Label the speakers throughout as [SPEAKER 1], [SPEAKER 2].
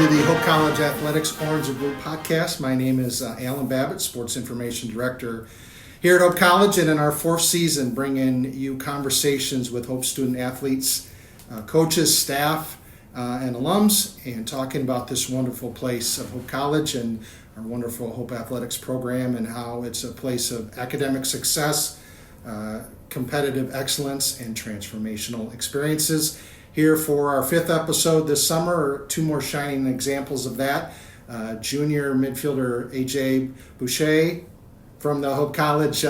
[SPEAKER 1] to the Hope College Athletics Orange and Blue podcast. My name is Alan Babbitt, Sports Information Director here at Hope College, and in our fourth season, bringing you conversations with Hope student athletes, coaches, staff, and alums, and talking about this wonderful place of Hope College and our wonderful Hope Athletics program and how it's a place of academic success, competitive excellence, and transformational experiences. Here for our fifth episode this summer are two more shining examples of that. Junior midfielder AJ Boucher from the Hope College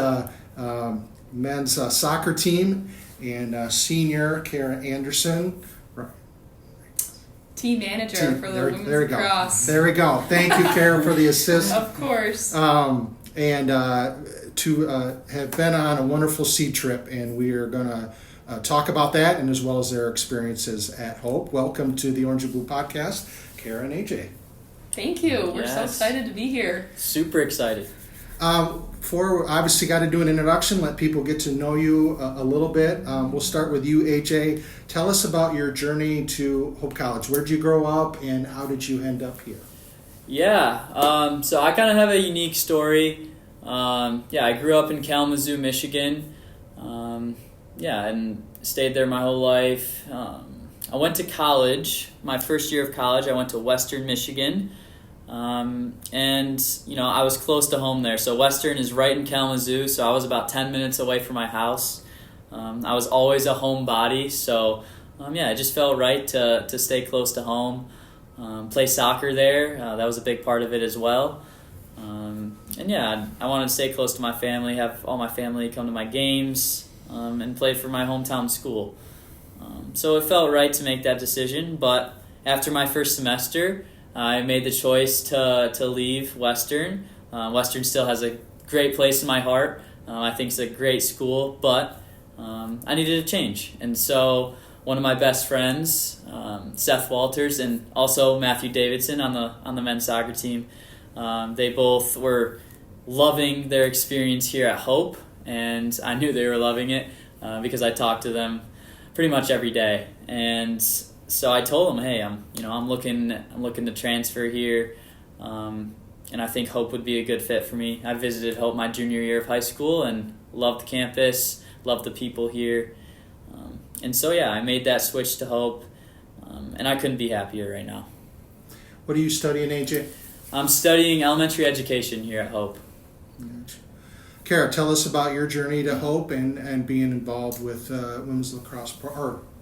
[SPEAKER 1] men's soccer team, and senior Cara Anderson,
[SPEAKER 2] team manager for the women's lacrosse.
[SPEAKER 1] There we go. Thank you, Cara, for the assist.
[SPEAKER 2] Of course.
[SPEAKER 1] And to have been on a wonderful sea trip, and we are going to talk about that, and as well as their experiences at Hope. Welcome to the Orange and Blue podcast, Cara and AJ.
[SPEAKER 2] Thank you. We're so excited to be here.
[SPEAKER 3] Super excited.
[SPEAKER 1] Obviously got to do an introduction, let people get to know you a little bit. We'll start with you, AJ. Tell us about your journey to Hope College. Where did you grow up, and how did you end up here?
[SPEAKER 3] Yeah, so I kind of have a unique story. I grew up in Kalamazoo, Michigan. And stayed there my whole life. I went to college. My first year of college, I went to Western Michigan. I was close to home there. So Western is right in Kalamazoo, so I was about 10 minutes away from my house. I was always a homebody, so it just felt right to stay close to home. Play soccer there. That was a big part of it as well. I wanted to stay close to my family, have all my family come to my games, and play for my hometown school. So it felt right to make that decision, but after my first semester, I made the choice to leave Western. Western still has a great place in my heart. I think it's a great school, but I needed a change. And so one of my best friends, Seth Walters, and also Matthew Davidson on the men's soccer team, they both were loving their experience here at Hope, and I knew they were loving it because I talked to them pretty much every day. And so I told them, hey, I'm looking to transfer here, and I think Hope would be a good fit for me. I visited Hope my junior year of high school and loved the campus, loved the people here, I made that switch to Hope, and I couldn't be happier right now.
[SPEAKER 1] What are you studying, AJ?
[SPEAKER 3] I'm studying elementary education here at Hope.
[SPEAKER 1] Cara, tell us about your journey to Hope and being involved with women's lacrosse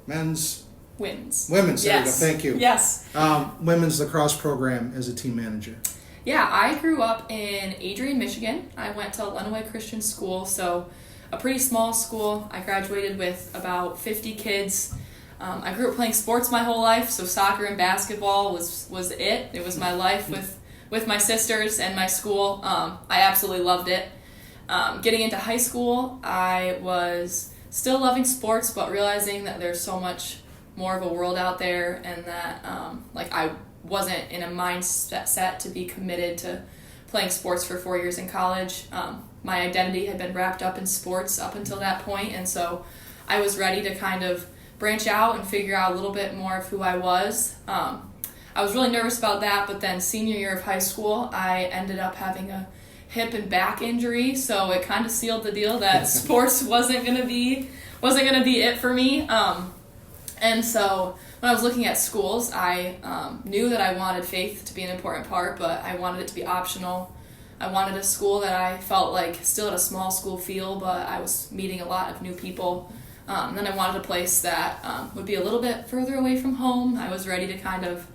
[SPEAKER 1] men's.
[SPEAKER 2] Women's.
[SPEAKER 1] Women's, there
[SPEAKER 2] yes.
[SPEAKER 1] you go, thank you.
[SPEAKER 2] Yes.
[SPEAKER 1] Women's lacrosse program as a team manager.
[SPEAKER 2] Yeah, I grew up in Adrian, Michigan. I went to Lenawee Christian School, so a pretty small school. I graduated with about 50 kids. I grew up playing sports my whole life, so soccer and basketball was it. It was my life with my sisters and my school. I absolutely loved it. Getting into high school, I was still loving sports, but realizing that there's so much more of a world out there, and that I wasn't in a mindset to be committed to playing sports for 4 years in college. My identity had been wrapped up in sports up until that point, and so I was ready to kind of branch out and figure out a little bit more of who I was. I was really nervous about that, but then senior year of high school, I ended up having a hip and back injury, so it kind of sealed the deal that sports wasn't gonna be it for me. And so when I was looking at schools, I knew that I wanted faith to be an important part, but I wanted it to be optional. I wanted a school that I felt like still had a small school feel, but I was meeting a lot of new people. Then I wanted a place that would be a little bit further away from home. I was ready to kind of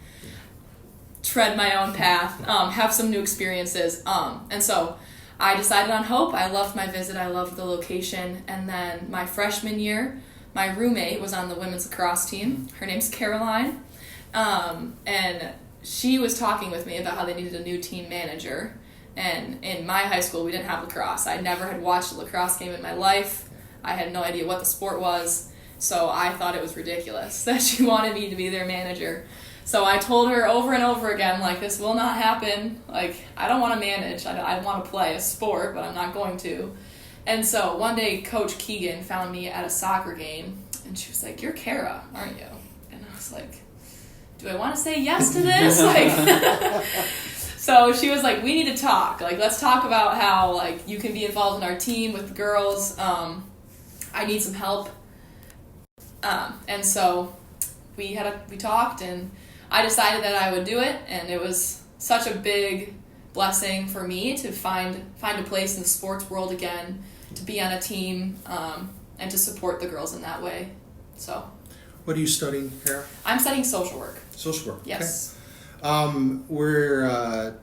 [SPEAKER 2] tread my own path, have some new experiences. And so I decided on Hope. I loved my visit. I loved the location. And then my freshman year, my roommate was on the women's lacrosse team. Her name's Caroline. And she was talking with me about how they needed a new team manager. And in my high school, we didn't have lacrosse. I never had watched a lacrosse game in my life. I had no idea what the sport was. So I thought it was ridiculous that she wanted me to be their manager. So I told her over and over again, this will not happen. I don't want to manage. I want to play a sport, but I'm not going to. And so one day, Coach Keegan found me at a soccer game, and she was like, "You're Cara, aren't you?" And I was like, do I want to say yes to this? Like, so she was like, we need to talk. Like, let's talk about how, like, you can be involved in our team with the girls. I need some help. And so we talked, and I decided that I would do it, and it was such a big blessing for me to find a place in the sports world again, to be on a team, and to support the girls in that way. So,
[SPEAKER 1] what are you studying, Cara?
[SPEAKER 2] I'm studying social work.
[SPEAKER 1] Social work.
[SPEAKER 2] Yes.
[SPEAKER 1] Okay. We're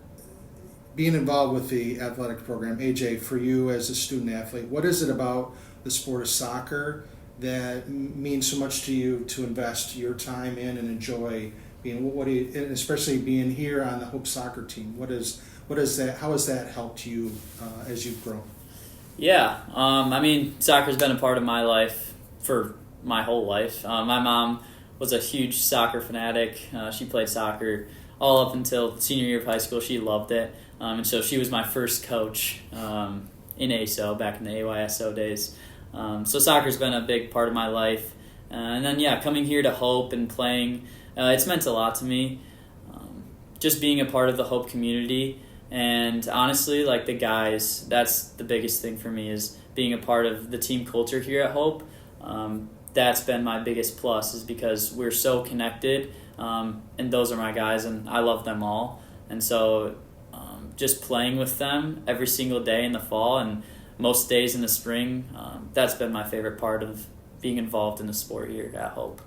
[SPEAKER 1] being involved with the athletic program. AJ, for you as a student athlete, what is it about the sport of soccer that means so much to you to invest your time in and enjoy being? And especially being here on the Hope soccer team? What is that? How has that helped you as you've grown?
[SPEAKER 3] Yeah, I mean, soccer's been a part of my life for my whole life. My mom was a huge soccer fanatic. She played soccer all up until senior year of high school. She loved it, and so she was my first coach in ASO back in the AYSO days. So soccer's been a big part of my life. And then, coming here to Hope and playing, it's meant a lot to me. Just being a part of the Hope community. And honestly, like the guys, that's the biggest thing for me, is being a part of the team culture here at Hope. That's been my biggest plus, is because we're so connected, and those are my guys, and I love them all. And so just playing with them every single day in the fall and most days in the spring, that's been my favorite part of being involved in the sport here at Hope.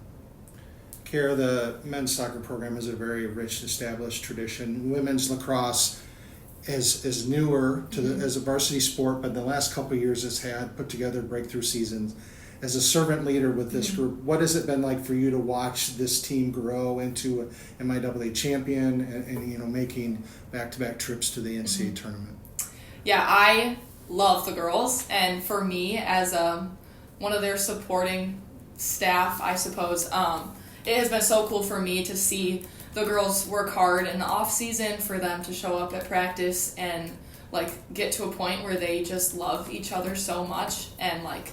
[SPEAKER 1] Cara, the men's soccer program is a very rich, established tradition. Women's lacrosse is newer as a varsity sport, but in the last couple of years has put together breakthrough seasons. As a servant leader with this group, what has it been like for you to watch this team grow into an MIAA champion and making back-to-back trips to the NCAA tournament?
[SPEAKER 2] Yeah, I love the girls, and for me as one of their supporting staff, I suppose, it has been so cool for me to see the girls work hard in the off season, for them to show up at practice and like get to a point where they just love each other so much, and like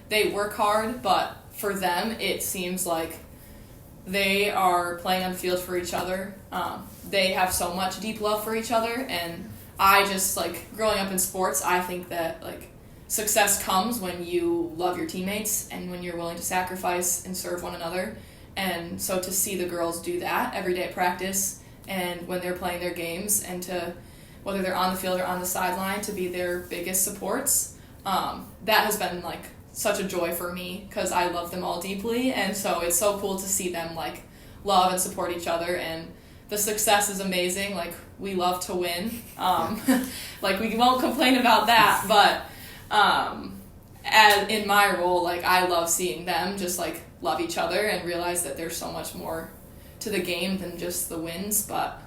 [SPEAKER 2] they work hard, but for them it seems like they are playing on the field for each other. They have so much deep love for each other, and I just, like, growing up in sports, I think that, like, success comes when you love your teammates and when you're willing to sacrifice and serve one another. And so to see the girls do that every day at practice and when they're playing their games, and to, whether they're on the field or on the sideline, to be their biggest supports, that has been, like, such a joy for me, because I love them all deeply. And so it's so cool to see them, like, love and support each other, and the success is amazing. Like, we love to win. Like, we won't complain about that, but in my role, like, I love seeing them just, like, love each other and realize that there's so much more to the game than just the wins, but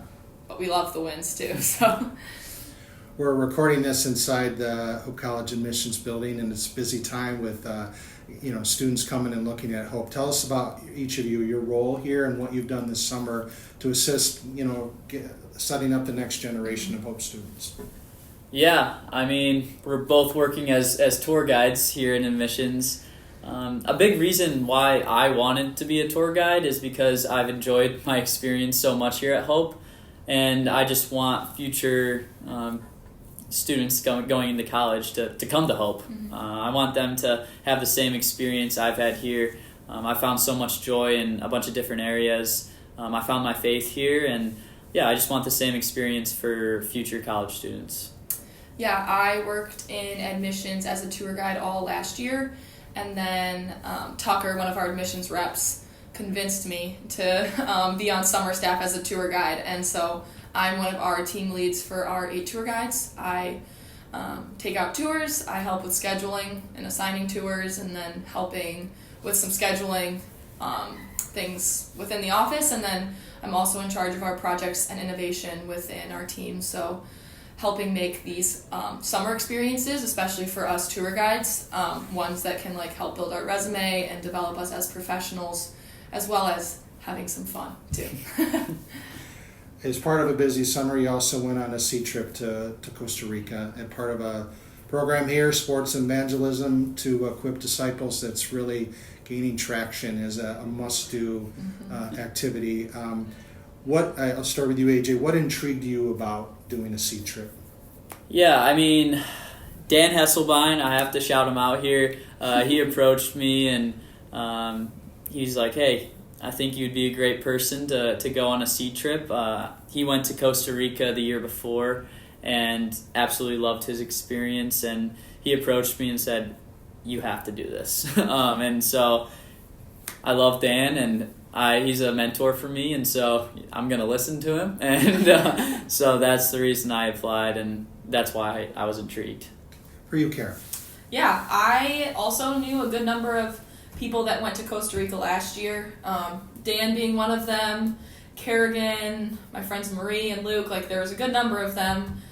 [SPEAKER 2] we love the wins too, so.
[SPEAKER 1] We're recording this inside the Hope College Admissions Building, and it's a busy time with students coming and looking at Hope. Tell us about each of you, your role here, and what you've done this summer to assist, setting up the next generation of Hope students.
[SPEAKER 3] Yeah, I mean, we're both working as tour guides here in admissions. A big reason why I wanted to be a tour guide is because I've enjoyed my experience so much here at Hope, and I just want future students going into college to come to Hope. I want them to have the same experience I've had here. I found so much joy in a bunch of different areas. I found my faith here, and I just want the same experience for future college students.
[SPEAKER 2] Yeah, I worked in admissions as a tour guide all last year, and then Tucker, one of our admissions reps, convinced me to be on summer staff as a tour guide, and so I'm one of our team leads for our 8 tour guides. I take out tours, I help with scheduling and assigning tours, and then helping with some scheduling things within the office, and then I'm also in charge of our projects and innovation within our team, so helping make these summer experiences, especially for us tour guides, ones that can help build our resume and develop us as professionals, as well as having some fun too.
[SPEAKER 1] As part of a busy summer, you also went on a sea trip to Costa Rica, and part of a program here, Sports Evangelism, to equip disciples that's really gaining traction as a must-do activity. I'll start with you, AJ. What intrigued you about doing a sea trip?
[SPEAKER 3] Yeah, I mean, Dan Hesselbein, I have to shout him out here. He approached me and he's like, hey, I think you'd be a great person to go on a sea trip. He went to Costa Rica the year before and absolutely loved his experience. And he approached me and said, you have to do this. And so I love Dan, and he's a mentor for me, and so I'm going to listen to him. And so that's the reason I applied, and that's why I was intrigued.
[SPEAKER 1] For you, Cara?
[SPEAKER 2] Yeah, I also knew a good number of people that went to Costa Rica last year. Dan being one of them, Kerrigan, my friends Marie and Luke, like there was a good number of them.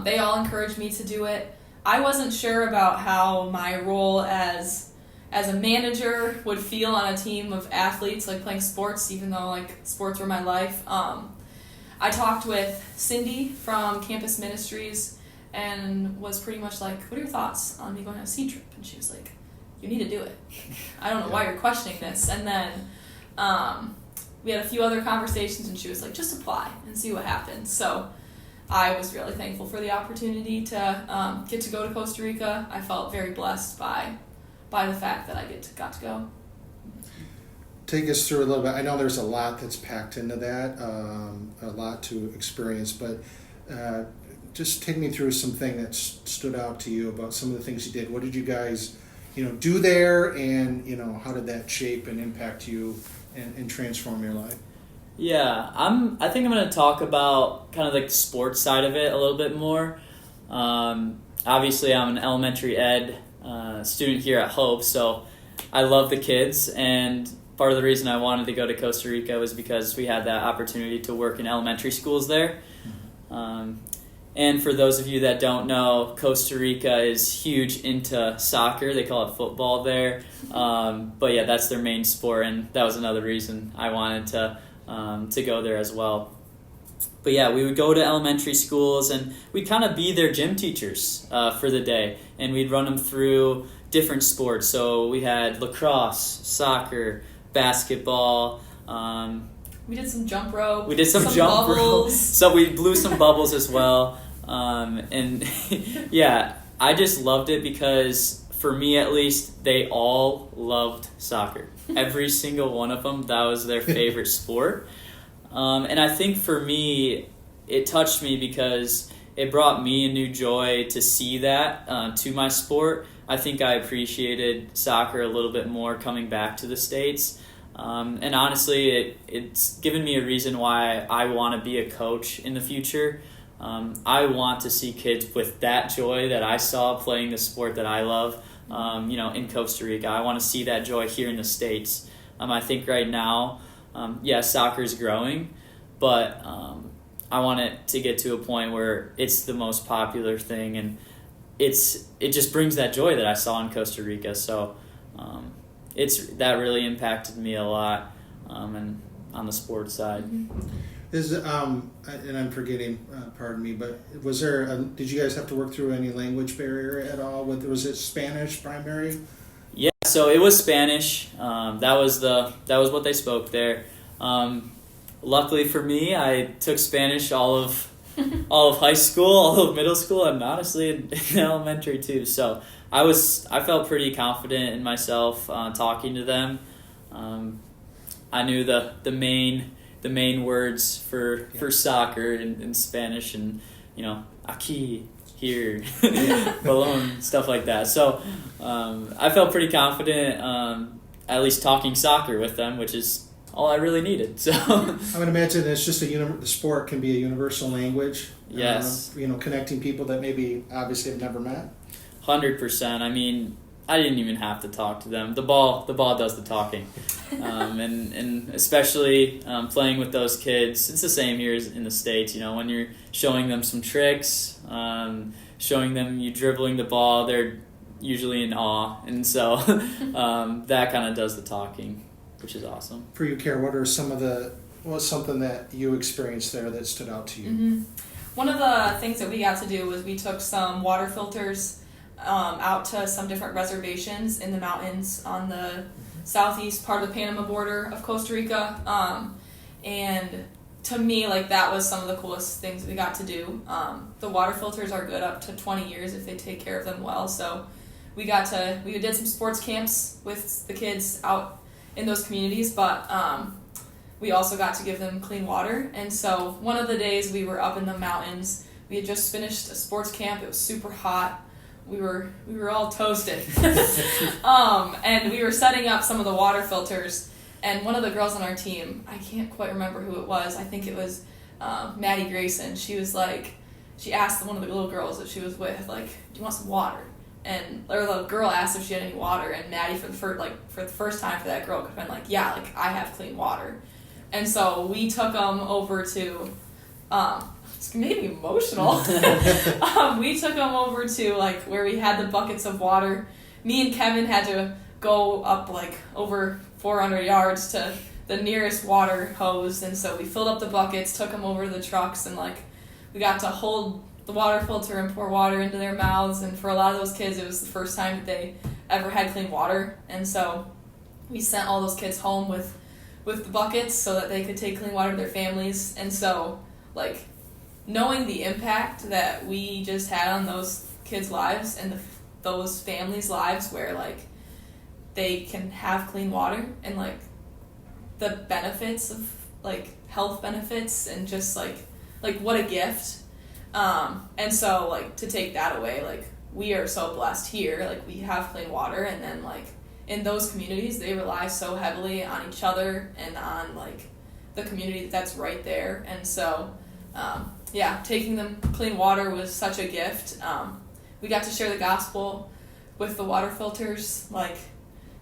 [SPEAKER 2] They all encouraged me to do it. I wasn't sure about how my role as a manager would feel on a team of athletes, like playing sports, even though like sports were my life. I talked with Cindy from Campus Ministries and was pretty much like, what are your thoughts on me going on a sea trip? And she was like, you need to do it. I don't know why you're questioning this. And then we had a few other conversations, and she was like, just apply and see what happens. So I was really thankful for the opportunity to get to go to Costa Rica. I felt very blessed by the fact that I got to go.
[SPEAKER 1] Take us through a little bit. I know there's a lot that's packed into that, a lot to experience, but just take me through something that stood out to you about some of the things you did. What did you guys, do there, and how did that shape and impact you and transform your life?
[SPEAKER 3] Yeah, I think I'm going to talk about kind of like the sports side of it a little bit more. Obviously, I'm an elementary ed student here at Hope, so I love the kids, and part of the reason I wanted to go to Costa Rica was because we had that opportunity to work in elementary schools there. And for those of you that don't know, Costa Rica is huge into soccer. They call it football there. But yeah, that's their main sport, and that was another reason I wanted to go there as well. But yeah, we would go to elementary schools, and we'd kind of be their gym teachers for the day, and we'd run them through different sports. So we had lacrosse, soccer, basketball.
[SPEAKER 2] We did some jump rope.
[SPEAKER 3] We did some jump rope. So we blew some bubbles as well. And yeah, I just loved it because for me at least, they all loved soccer. Every single one of them, that was their favorite sport. And I think for me, it touched me because it brought me a new joy to see that to my sport. I think I appreciated soccer a little bit more coming back to the States. And honestly, it's given me a reason why I want to be a coach in the future. I want to see kids with that joy that I saw playing the sport that I love, in Costa Rica. I want to see that joy here in the States. I think right now, soccer is growing, but I want it to get to a point where it's the most popular thing, and it just brings that joy that I saw in Costa Rica. So that really impacted me a lot, and on the sports side.
[SPEAKER 1] Is and I'm forgetting, pardon me, but was there? Did you guys have to work through any language barrier at all? Was it Spanish primary?
[SPEAKER 3] Yeah, so it was Spanish. That was what they spoke there. Luckily for me, I took Spanish all of high school, all of middle school, and honestly in elementary too. So I felt pretty confident in myself talking to them. I knew the main words for soccer in Spanish, and aquí, here, balón, stuff like that. So I felt pretty confident, at least talking soccer with them, which is all I really needed. So
[SPEAKER 1] I would imagine it's just the sport can be a universal language.
[SPEAKER 3] Yes.
[SPEAKER 1] Connecting people that maybe obviously have never met.
[SPEAKER 3] 100%. I mean, I didn't even have to talk to them. The ball does the talking, and especially playing with those kids. It's the same here as in the States. When you're showing them some tricks, showing them you dribbling the ball, they're usually in awe, and so that kind of does the talking, which is awesome.
[SPEAKER 1] For you, Cara, what was something that you experienced there that stood out to you?
[SPEAKER 2] Mm-hmm. One of the things that we got to do was we took some water filters out to some different reservations in the mountains on the southeast part of the Panama border of Costa Rica. And to me, like, that was some of the coolest things we got to do. The water filters are good up to 20 years if they take care of them well. So we did some sports camps with the kids out in those communities, but we also got to give them clean water. And so one of the days we were up in the mountains, we had just finished a sports camp. It was super hot. We were all toasted. And we were setting up some of the water filters, and one of the girls on our team, I can't quite remember who it was. I think it was Maddie Grayson. She asked one of the little girls that she was with, like, do you want some water? Or the girl asked if she had any water, and Maddie, for the first time for that girl, could have been like, yeah, like, I have clean water. And so we took them over to, it's made me emotional. We took them over to, like, where we had the buckets of water. Me and Kevin had to go up, like, over 400 yards to the nearest water hose, and so we filled up the buckets, took them over to the trucks, and, like, we got to hold the water filter and pour water into their mouths. And for a lot of those kids, it was the first time that they ever had clean water, and so we sent all those kids home with the buckets so that they could take clean water to their families. And so, like, knowing the impact that we just had on those kids' lives and those families' lives, where, like, they can have clean water, and, like, the benefits of, like, health benefits, and just like what a gift. And so, like, to take that away, like, we are so blessed here, like, we have clean water, and then, like, in those communities, they rely so heavily on each other and on, like, the community that's right there. And so, taking them clean water was such a gift. We got to share the gospel with the water filters, like,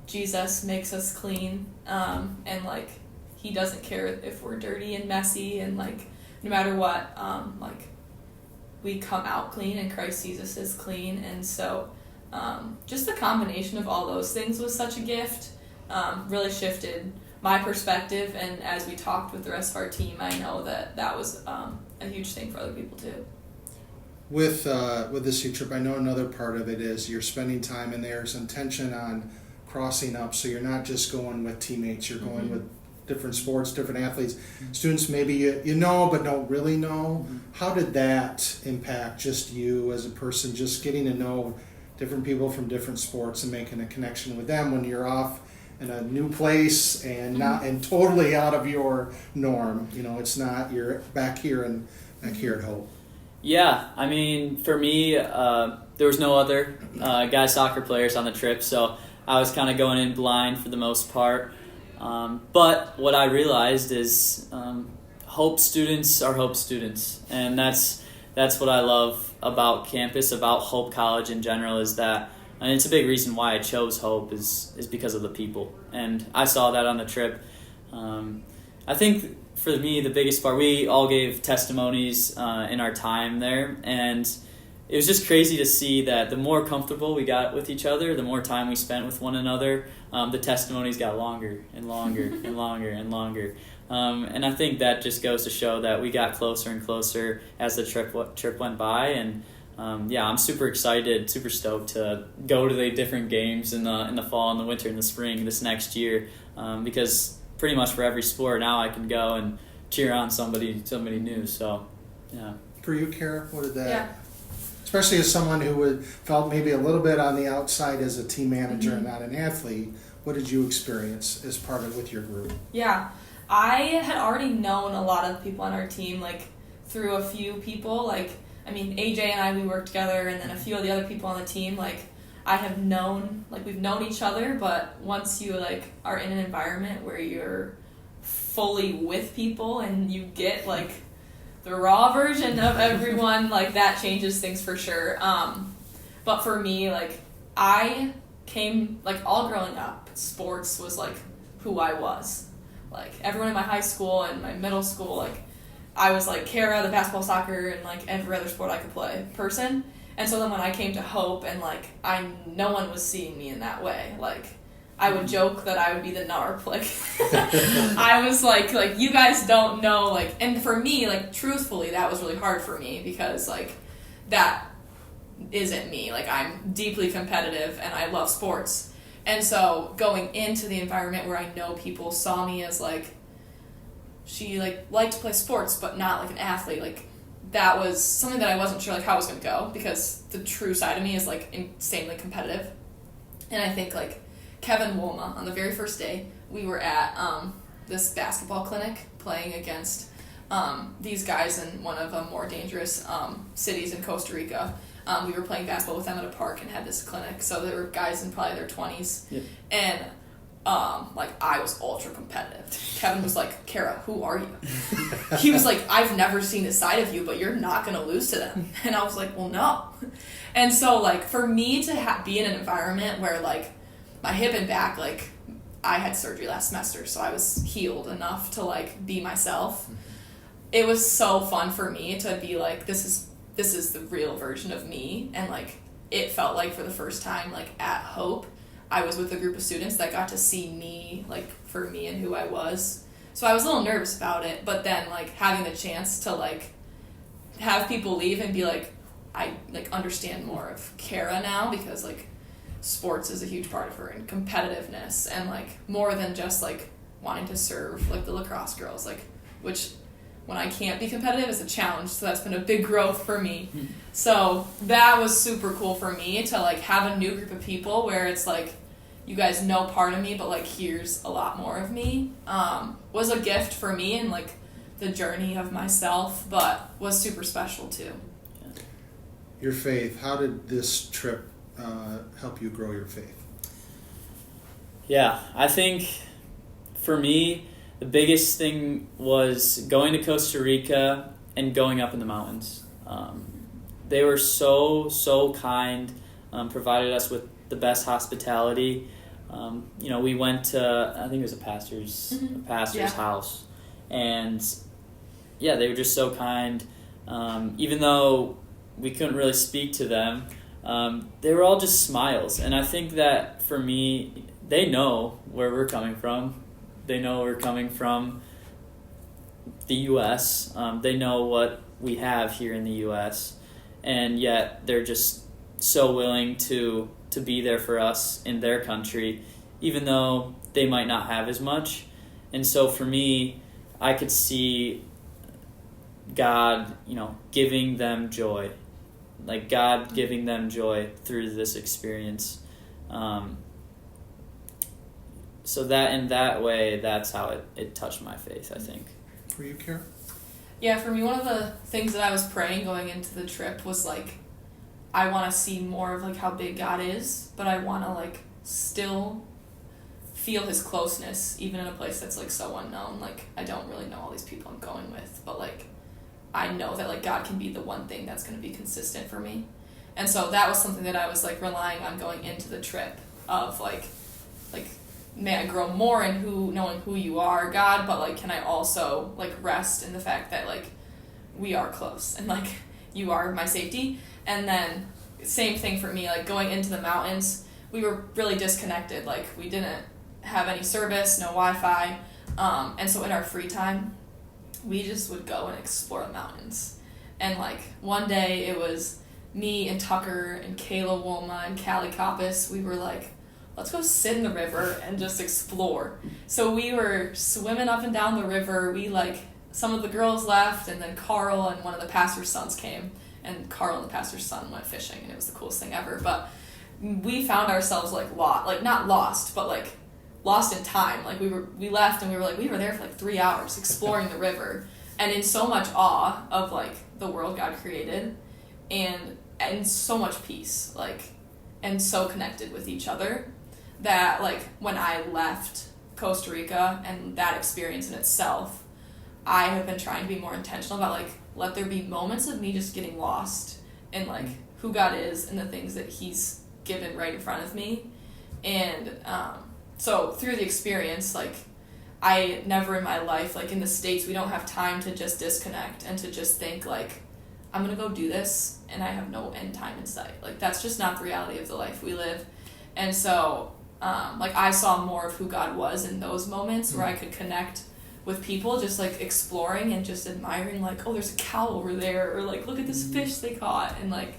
[SPEAKER 2] Jesus makes us clean, and, like, he doesn't care if we're dirty and messy, and, like, no matter what, like, we come out clean, and Christ sees us as clean. And so just the combination of all those things was such a gift. Really shifted my perspective, and as we talked with the rest of our team, I know that was a huge thing for other people too.
[SPEAKER 1] With this youth trip, I know another part of it is you're spending time, and there's intention on crossing up, so you're not just going with teammates, you're going with different sports, different athletes, students maybe you know but don't really know. How did that impact just you as a person, just getting to know different people from different sports and making a connection with them when you're off in a new place and not and totally out of your norm? You know, it's not, you're back here at Hope.
[SPEAKER 3] Yeah, I mean, for me, there was no other guy soccer players on the trip, so I was kind of going in blind for the most part. But what I realized is Hope students are Hope students, and that's what I love about campus, about Hope College in general, is that, and it's a big reason why I chose Hope is because of the people, and I saw that on the trip. I think for me the biggest part, we all gave testimonies in our time there, and it was just crazy to see that the more comfortable we got with each other, the more time we spent with one another, the testimonies got longer and longer and longer and longer. And I think that just goes to show that we got closer and closer as the trip went by. And I'm super excited, super stoked to go to the different games in the fall, in the winter, and the spring this next year, because pretty much for every sport now I can go and cheer on somebody new. So, yeah.
[SPEAKER 1] For you, Cara, what did that...
[SPEAKER 2] Yeah.
[SPEAKER 1] Especially as someone who felt maybe a little bit on the outside as a team manager and not an athlete, what did you experience as part of with your group?
[SPEAKER 2] Yeah, I had already known a lot of people on our team, like, through a few people. Like, I mean, AJ and I, we worked together, and then a few of the other people on the team, like, I have known, like, we've known each other, but once you, like, are in an environment where you're fully with people and you get, like, the raw version of everyone, like, that changes things for sure. But for me, like, I came, like, all growing up, sports was, like, who I was. Like, everyone in my high school and my middle school, like, I was, like, Cara, the basketball, soccer, and, like, every other sport I could play person. And so then when I came to Hope, and, like, no one was seeing me in that way. Like, I would joke that I would be the NARP, like, I was like, you guys don't know, like, and for me, like, truthfully, that was really hard for me, because, like, that isn't me. Like, I'm deeply competitive, and I love sports, And so going into the environment where I know people saw me as like, she like liked to play sports but not like an athlete, like that was something that I wasn't sure like how it was going to go, because the true side of me is like insanely competitive. And I think like Kevin Wolma, on the very first day, we were at this basketball clinic playing against these guys in one of the more dangerous cities in Costa Rica. We were playing basketball with them at a park and had this clinic. So there were guys in probably their 20s.
[SPEAKER 3] Yep.
[SPEAKER 2] And like I was ultra competitive. Kevin was like, Cara, who are you? He was like, I've never seen this side of you, but you're not going to lose to them. And I was like, well, no. And so like for me to be in an environment where like my hip and back, like I had surgery last semester, so I was healed enough to like be myself. It was so fun for me to be like, this is the real version of me. And like it felt like for the first time like at Hope, I was with a group of students that got to see me like for me and who I was. So I was a little nervous about it, but then like having the chance to like have people leave and be like, I like understand more of Cara now, because like sports is a huge part of her, and competitiveness, and like more than just like wanting to serve like the lacrosse girls, like which when I can't be competitive is a challenge. So that's been a big growth for me. So that was super cool for me to like have a new group of people where it's like, you guys know part of me, but like here's a lot more of me. Was a gift for me and like the journey of myself, but was super special too.
[SPEAKER 1] Your faith, how did this trip help you grow your faith?
[SPEAKER 3] Yeah, I think for me, the biggest thing was going to Costa Rica and going up in the mountains. They were so kind, provided us with the best hospitality. We went to, I think it was a pastor's house, and yeah, they were just so kind. Even though we couldn't really speak to them, they were all just smiles. And I think that for me, they know where we're coming from. They know we're coming from the U.S. They know what we have here in the U.S. And yet they're just so willing to be there for us in their country, even though they might not have as much. And so for me, I could see God, giving them joy. Like God giving them joy through this experience. So that in that way, that's how it touched my faith, I think.
[SPEAKER 1] For you, Cara?
[SPEAKER 2] Yeah, for me, one of the things that I was praying going into the trip was like, I want to see more of like how big God is, but I want to like still feel his closeness, even in a place that's like so unknown. Like I don't really know all these people I'm going with, but like I know that like God can be the one thing that's going to be consistent for me. And so that was something that I was like relying on going into the trip of like may I grow more in knowing who you are, God, but like can I also like rest in the fact that like we are close and like you are my safety. And then same thing for me, like going into the mountains, we were really disconnected. Like we didn't have any service, no Wi-Fi. And so in our free time, we just would go and explore the mountains. And like one day it was me and Tucker and Kayla Wolma and Callie Coppice. We were like, let's go sit in the river and just explore. So we were swimming up and down the river. We like, some of the girls left, and then Carl and one of the pastor's sons came, and Carl and the pastor's son went fishing, and it was the coolest thing ever. But we found ourselves like not lost, but like lost in time. Like we left and we were there for like 3 hours exploring the river, and in so much awe of like the world God created, and so much peace, like, and so connected with each other, that like when I left Costa Rica and that experience in itself, I have been trying to be more intentional about like, let there be moments of me just getting lost in like who God is and the things that he's given right in front of me. And so through the experience, like I never in my life, like in the States, we don't have time to just disconnect and to just think like, I'm going to go do this and I have no end time in sight. Like that's just not the reality of the life we live. And so like I saw more of who God was in those moments where I could connect with people, just like exploring and just admiring, like, oh, there's a cow over there, or like, look at this fish they caught. And like,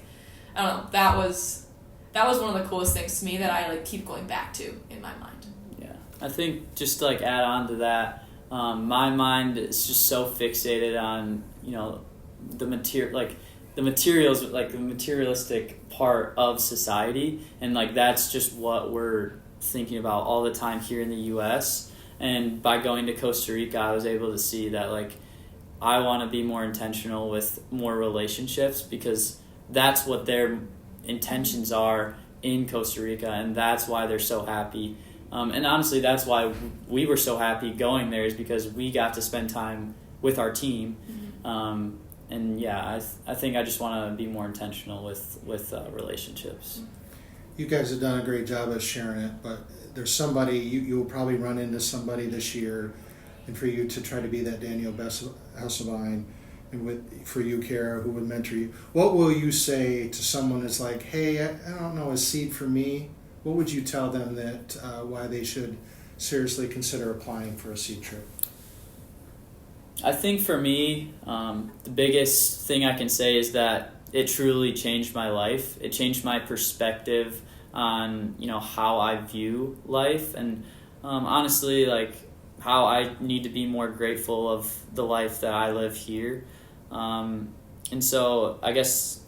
[SPEAKER 2] I don't know, that was, that was one of the coolest things to me that I keep going back to in my mind.
[SPEAKER 3] Yeah, I think just to add on to that, my mind is just so fixated on the materials, the materialistic part of society, and that's just what we're thinking about all the time here in the U.S. And by going to Costa Rica, I was able to see that I want to be more intentional with more relationships, because that's what their intentions are in Costa Rica, and that's why they're so happy. And honestly, that's why we were so happy going there, is because we got to spend time with our team.
[SPEAKER 2] Mm-hmm.
[SPEAKER 3] And yeah, I think I just want to be more intentional with relationships.
[SPEAKER 1] You guys have done a great job of sharing it, but there's somebody, you will probably run into somebody this year, and for you to try to be that Daniel Hesselbein, and for you, Cara, who would mentor you, what will you say to someone that's like, hey, I don't know, a seed for me? What would you tell them that why they should seriously consider applying for a seed trip?
[SPEAKER 3] I think for me, the biggest thing I can say is that it truly changed my life. It changed my perspective on how I view life, and honestly, how I need to be more grateful of the life that I live here. And so I guess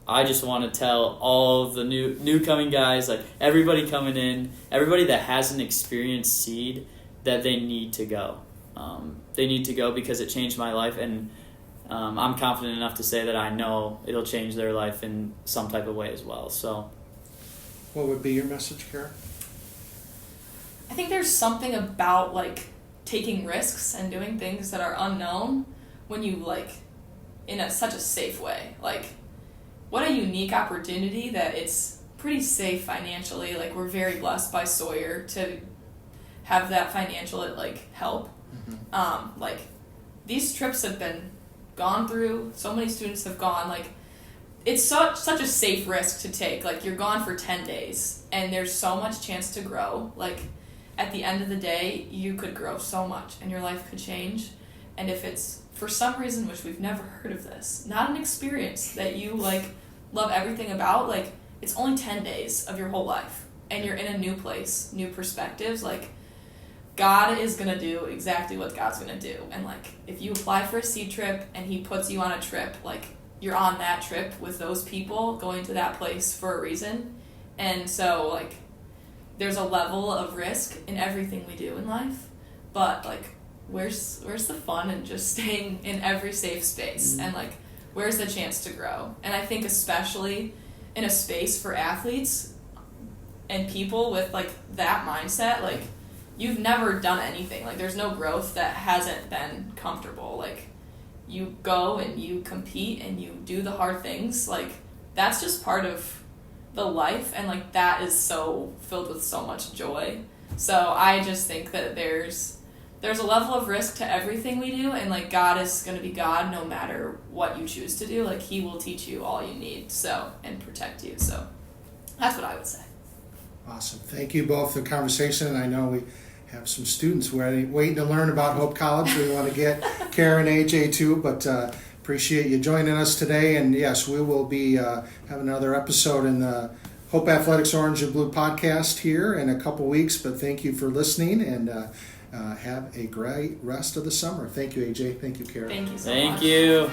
[SPEAKER 3] I just want to tell all of the new coming guys, everybody coming in, everybody that hasn't experienced seed, that they need to go. They need to go because it changed my life, and I'm confident enough to say that I know it'll change their life in some type of way as well. So,
[SPEAKER 1] what would be your message, Cara?
[SPEAKER 2] I think there's something about taking risks and doing things that are unknown when you in such a safe way. What a unique opportunity that it's pretty safe financially. We're very blessed by Sawyer to have that financial help. Mm-hmm. These trips have been gone through. So many students have gone. It's such a safe risk to take. You're gone for 10 days, and there's so much chance to grow. At the end of the day, you could grow so much, and your life could change. And if it's for some reason, which we've never heard of this, not an experience that you love everything about, it's only 10 days of your whole life, and you're in a new place, new perspectives. God is going to do exactly what God's going to do. And if you apply for a seed trip and he puts you on a trip, you're on that trip with those people going to that place for a reason. And so there's a level of risk in everything we do in life, but where's the fun in just staying in every safe space? Mm-hmm. And where's the chance to grow? And I think especially in a space for athletes and people with that mindset, you've never done anything. There's no growth that hasn't been comfortable. You go and you compete and you do the hard things. That's just part of the life, and that is so filled with so much joy. So I just think that there's a level of risk to everything we do, and God is going to be God no matter what you choose to do. He will teach you all you need, and protect you. So that's what I would say.
[SPEAKER 1] Awesome. Thank you both for the conversation. I know we have some students waiting to learn about Hope College. We want to get Cara and AJ too, but appreciate you joining us today. And yes, we will be having another episode in the Hope Athletics Orange and Blue podcast here in a couple weeks. But thank you for listening, and have a great rest of the summer. Thank you, AJ. Thank you, Cara.
[SPEAKER 2] Thank you so much.
[SPEAKER 3] Thank you.